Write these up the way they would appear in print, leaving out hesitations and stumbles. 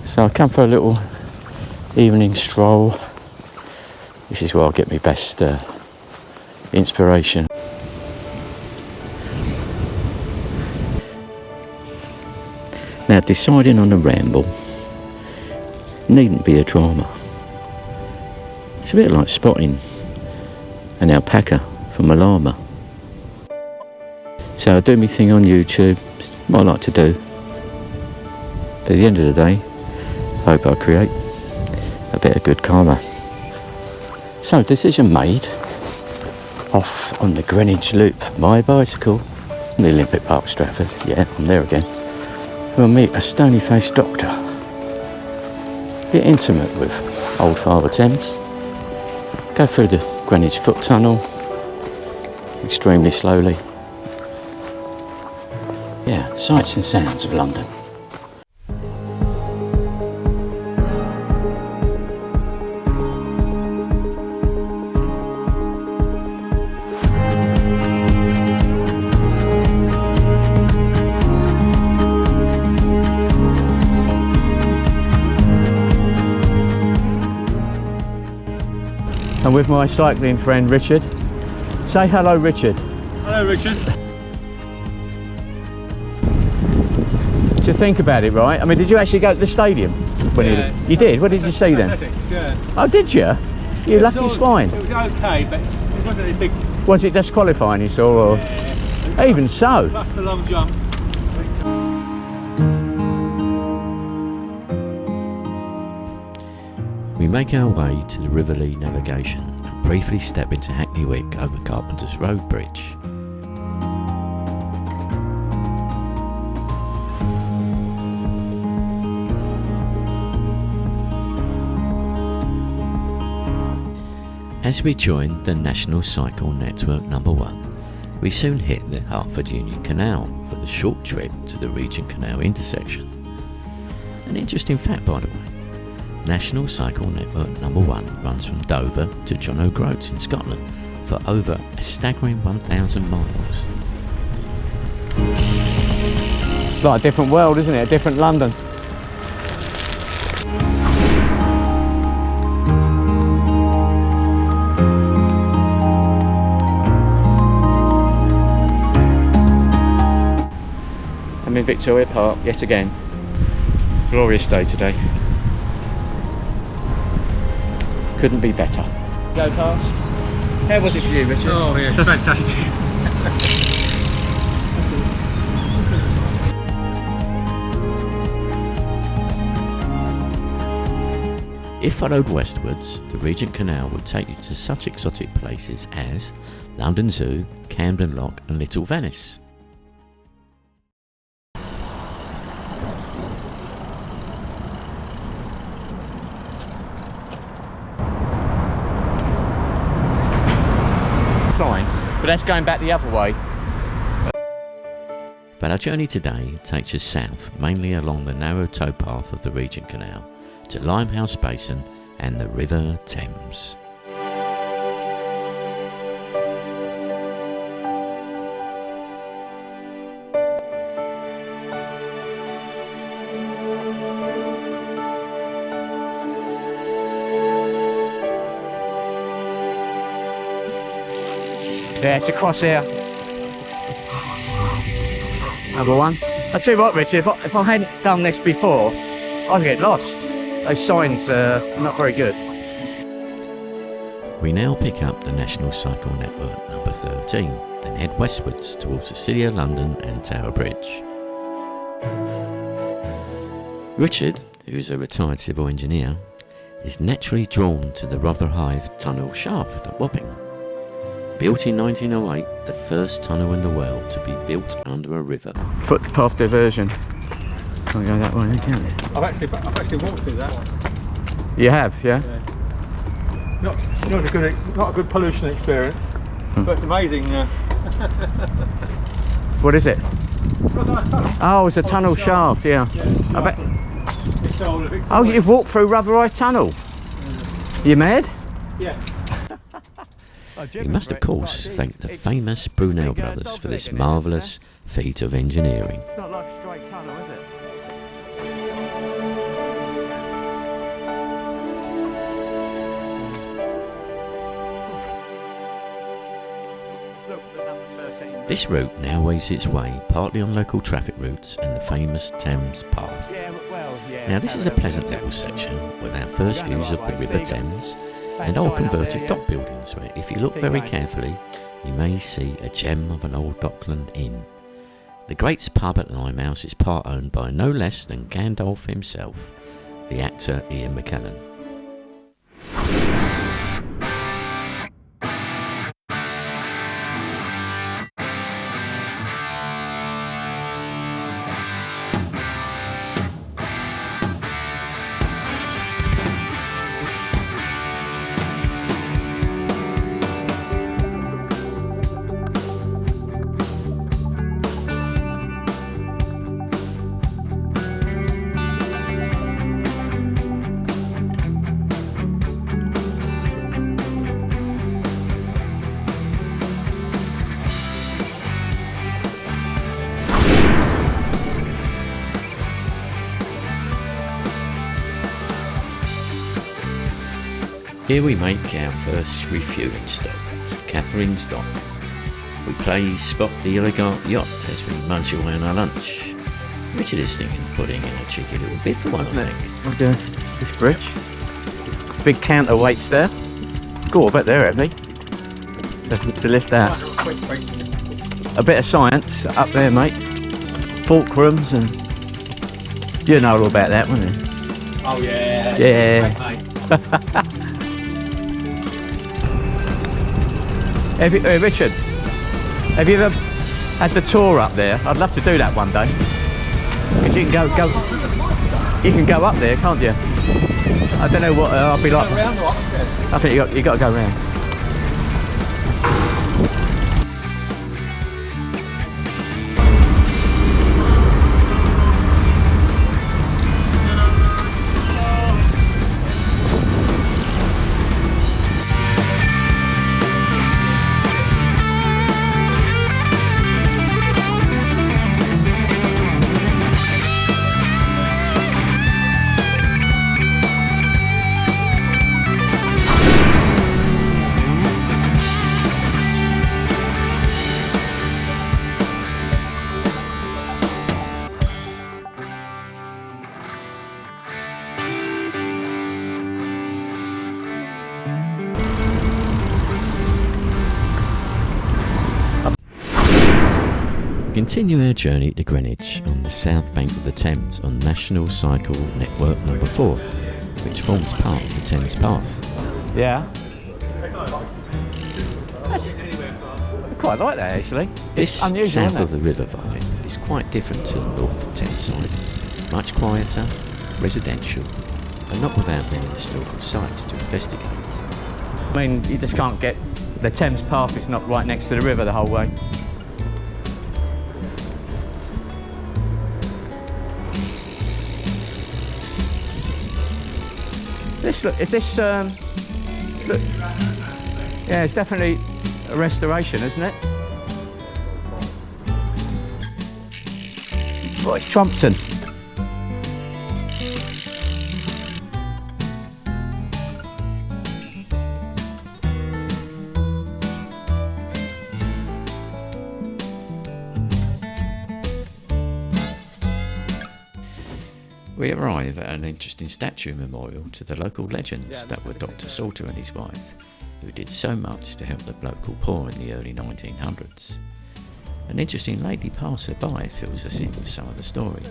So I come for a little evening stroll. This is where I'll get my best inspiration. Now, deciding on a ramble needn't be a drama. It's a bit like spotting an alpaca from a llama. So I do my thing on YouTube, it's what I like to do. But at the end of the day, I hope I create a bit of good karma. So, decision made. Off on the Greenwich loop, my bicycle, in the Olympic Park, Stratford. Yeah, I'm there again. We'll meet a stony-faced doctor. Get intimate with old Father Thames. Go through the Greenwich foot tunnel, extremely slowly. Yeah, sights and sounds of London. I'm with my cycling friend Richard. Say hello, Richard. Hello, Richard. To think about it, right? I mean, did you actually go to the stadium? When you did? What did you see then? Yeah. Oh, did you? You lucky swine. It was okay, but it wasn't any big. Was it disqualifying you saw? Or? Yeah. Even so. Plus the long jump. We make our way to the River Lee navigation and briefly step into Hackney Wick over Carpenter's Road Bridge. As we join the National Cycle Network number 1, we soon hit the Hertford Union Canal for the short trip to the Regent Canal intersection. An interesting fact, by the way. National Cycle Network number 1 runs from Dover to John O'Groats in Scotland for over a staggering 1,000 miles. It's like a different world, isn't it? A different London. I'm in Victoria Park yet again. Glorious day today. Couldn't be better. Go past. How was it for you, Richard? Oh, yeah, it's fantastic. If followed westwards, the Regent Canal would take you to such exotic places as London Zoo, Camden Lock and Little Venice. Sign, but that's going back the other way. But our journey today takes us south, mainly along the narrow towpath of the Regent Canal, to Limehouse Basin and the River Thames. Yeah, it's across here. Number 1. I'll tell you what, Richard, if I hadn't done this before, I'd get lost. Those signs are not very good. We now pick up the National Cycle Network number 13, then head westwards towards the City of London and Tower Bridge. Richard, who's a retired civil engineer, is naturally drawn to the Rotherhithe Tunnel shaft at Wapping. Built in 1908, the first tunnel in the world to be built under a river. Footpath diversion. Can't go that way, can you? I've actually walked through that. You have, yeah? Not a good pollution experience, but it's amazing. What is it? Oh, it's a tunnel shaft, yeah. I bet. Oh, you've walked through Rotherhithe Tunnel? You mad? Yeah. We must of course thank the famous Brunel brothers for this marvellous feat of engineering. It's not like a straight tunnel, is it? This route now weaves its way partly on local traffic routes and the famous Thames path. Now this is a pleasant little section with our first views of the River Thames and old converted dock buildings where, if you look very carefully, you may see a gem of an old Dockland inn. The Great's pub at Limehouse is part owned by no less than Gandalf himself, the actor Ian McKellen. Here we make our first refuelling stop at Catherine's Dock. We play Spot the Elegant Yacht as we munch away on our lunch. Richard is thinking of putting in a cheeky little bid for one, I think. We're doing this bridge. Big counterweights there. Go, I bet they're heavy. To lift that. A bit of science up there, mate. Fulcrums and... You know all about that, wouldn't you? Oh yeah. Yeah. Richard, have you ever had the tour up there? I'd love to do that one day. Because you can you can go up there, can't you? I don't know what I'll be like. I think you got to go round. Continue our journey to Greenwich on the south bank of the Thames on National Cycle Network number 4, which forms part of the Thames Path. Yeah. I quite like that actually. This it's unusual, south of the river vibe is quite different to the North Thames side. Much quieter, residential, and not without many historical sites to investigate. I mean, you just can't get... The Thames Path is not right next to the river the whole way. This look, is this look, yeah, it's definitely a restoration, isn't it? Oh, it's Trumpton. We arrive at an interesting statue memorial to the local legends that were Dr. Salter and his wife, who did so much to help the local poor in the early 1900s. An interesting lady passer-by fills us in with some of the story.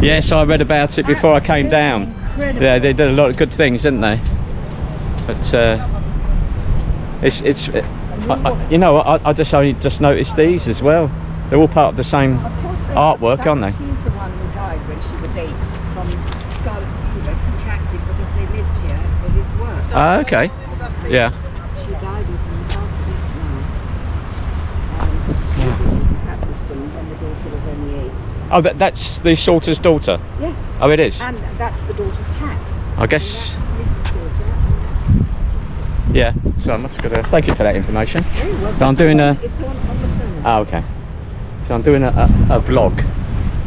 Yes, I read about it before I came down. Incredible. Yeah, they did a lot of good things, didn't they? But you know, I just only noticed these as well. They're all part of the same artwork, aren't they? She's the one who died when she was 8 from scarlet fever, contracted because they lived here for his work. Ah, okay. Yeah. She died as a result of it now. She didn't establish them when the daughter was only 8. Oh, that's the Salter's daughter? Yes. Oh, it is? And that's the daughter's cat. I guess... And that's Mrs. Salter, and that's... Yeah, so I must go to... Thank you for that information. Very well. So I'm doing a... It's on the phone. Oh, okay. So I'm doing a vlog.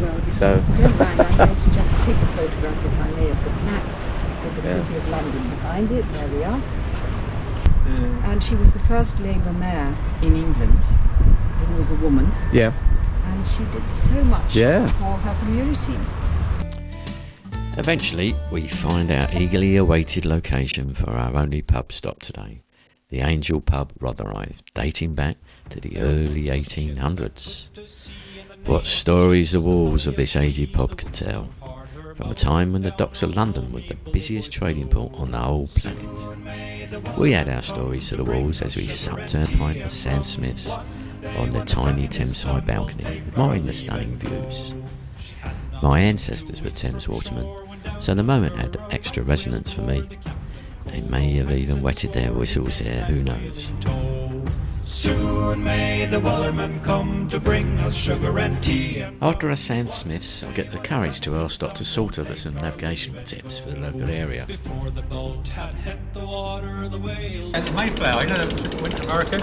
Well, So... don't mind, I'm going to just take a photograph, if I may, of the cat with the City of London behind it. There we are. And she was the first Labour mayor in England who was a woman. Yeah. And she did so much Yeah. for her community. Eventually, we find our eagerly awaited location for our only pub stop today, the Angel Pub, Rotherhithe, dating back to the early 1800s. What stories the walls of this aged pub can tell, from a time when the docks of London was the busiest trading port on the whole planet. We add our stories to the walls as we supped our pint of Sam Smith's on the tiny Thameside balcony, admiring the stunning views. My ancestors were Thames watermen, so the moment had extra resonance for me. They may have even wetted their whistles here, who knows. Soon may the wellerman come to bring us sugar and tea. After a Sam Smith's, I'll get the courage to ask Dr. Salter for some navigational tips for the local area. Before the boat had hit the water, the whale. And Mayflower, you know, that went to America.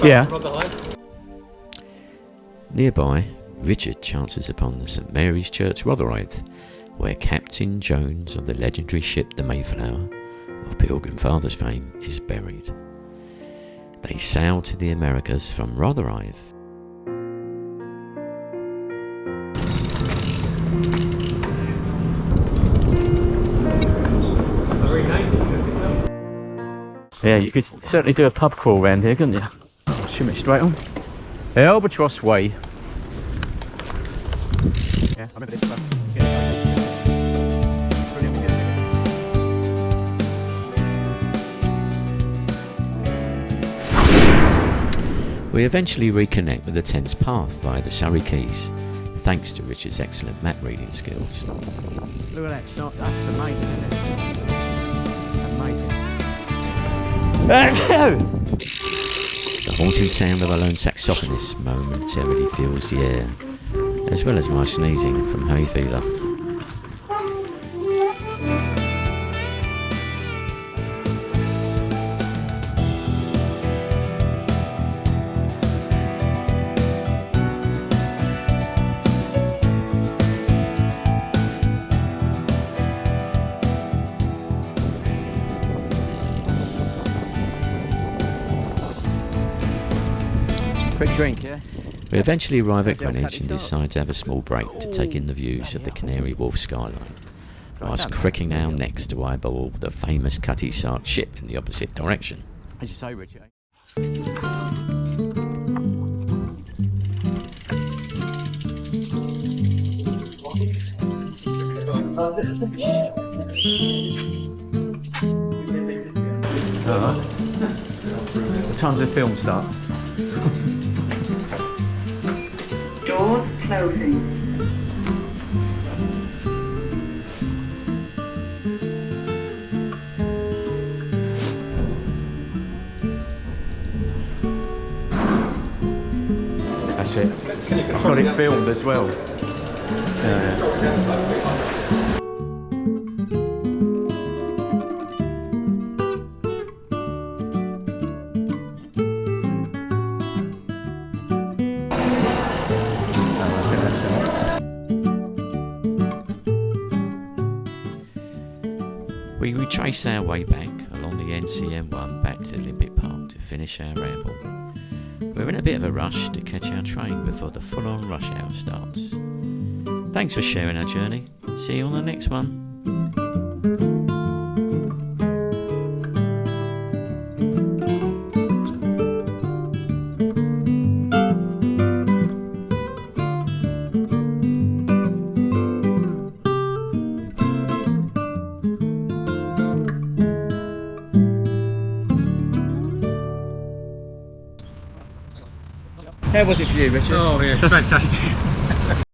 Yeah. Rotherhithe. Nearby, Richard chances upon the St Mary's Church, Rotherhithe, where Captain Jones of the legendary ship the Mayflower, of Pilgrim Father's fame, is buried. They sailed to the Americas from Rotherhithe. Yeah, you could certainly do a pub crawl around here, couldn't you? Shimmy it straight on. The Albatross Way. Yeah, I remember this one. We eventually reconnect with the Thames Path via the Surrey Quays, thanks to Richard's excellent map reading skills. Look at that shot, that's amazing, isn't it? Amazing. The haunting sound of a lone saxophonist momentarily fills the air, as well as my sneezing from hay fever. Quick drink, yeah? We eventually arrive at Greenwich and decide to have a small break to take in the views of the Canary Wharf skyline, whilst cricking our necks to eyeball the famous Cutty Sark ship in the opposite direction. As you say, Richard. What time's the film start? Doors closing. That's it. I've got it filmed as well. We retrace our way back along the NCM1 back to Olympic Park to finish our ramble. We're in a bit of a rush to catch our train before the full-on rush hour starts. Thanks for sharing our journey. See you on the next one. How was it for you, Richard? Oh, yes, fantastic.